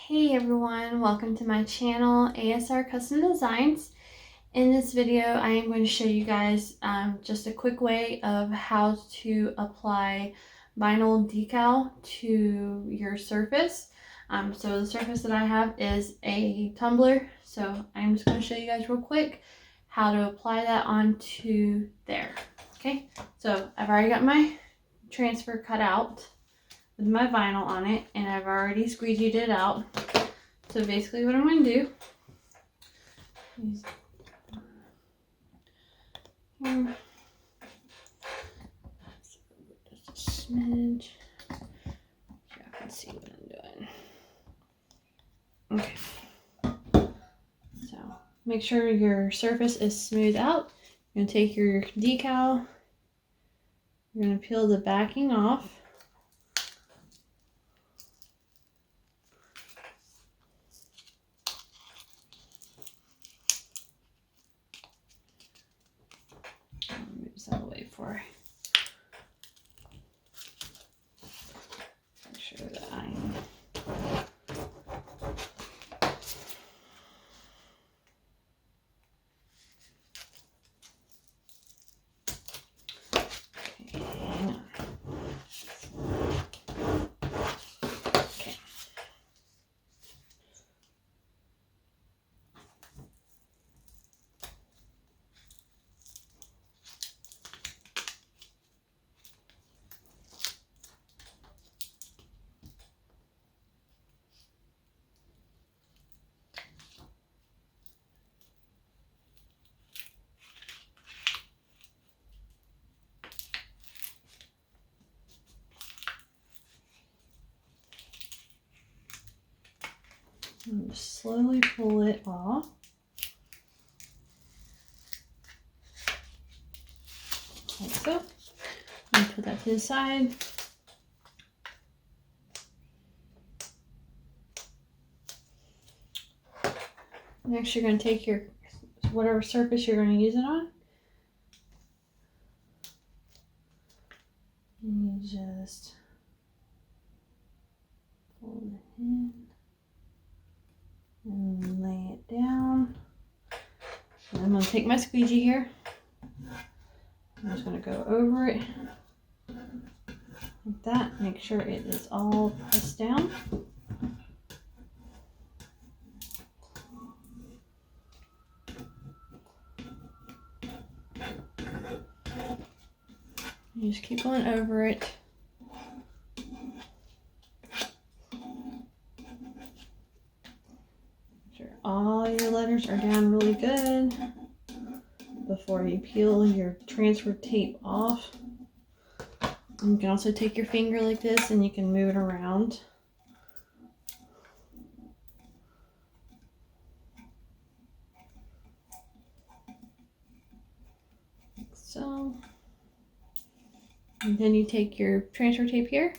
Hey everyone, welcome to my channel, ASR Custom Designs. In this video, I am going to show you guys just a quick way of how to apply vinyl decal to your surface. So the surface that I have is a tumbler, so I'm just going to show you guys real quick how to apply that onto there. Okay, so I've already got my transfer cut out with my vinyl on it, and I've already squeegeed it out. So basically what I'm going to do is just a smidge so I can see what I'm doing. Okay, so make sure your surface is smooth out. You're going to take your decal, you're going to peel the backing off. Move this out of the way for make sure that I'm just slowly pull it off. Like so. And put that to the side. Next, you're going to take your whatever surface you're going to use it on. And you just fold it in and lay it down. And I'm going to take my squeegee here. I'm just going to go over it like that. Make sure it is all pressed down. You just keep going over it. Make sure all your letters are down really good before you peel your transfer tape off. And you can also take your finger like this and you can move it around. Like so. And then you take your transfer tape here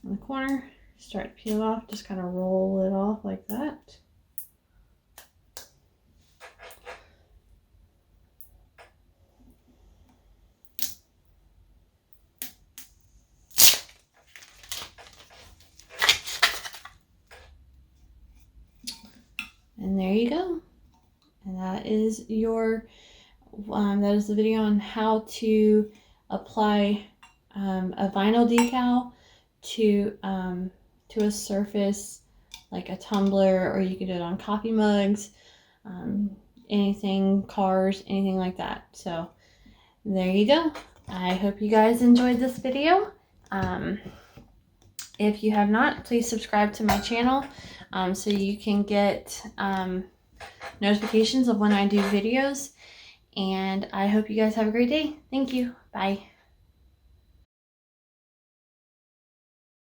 in the corner, start to peel off, just kind of roll it off like that. And there you go. And that is your, that is the video on how to apply a vinyl decal to a surface like a tumbler, or you can do it on coffee mugs, anything, cars, anything like that. So there you go. I hope you guys enjoyed this video. If you have not, please subscribe to my channel so you can get notifications of when I do videos. And I hope you guys have a great day. Thank you. Bye.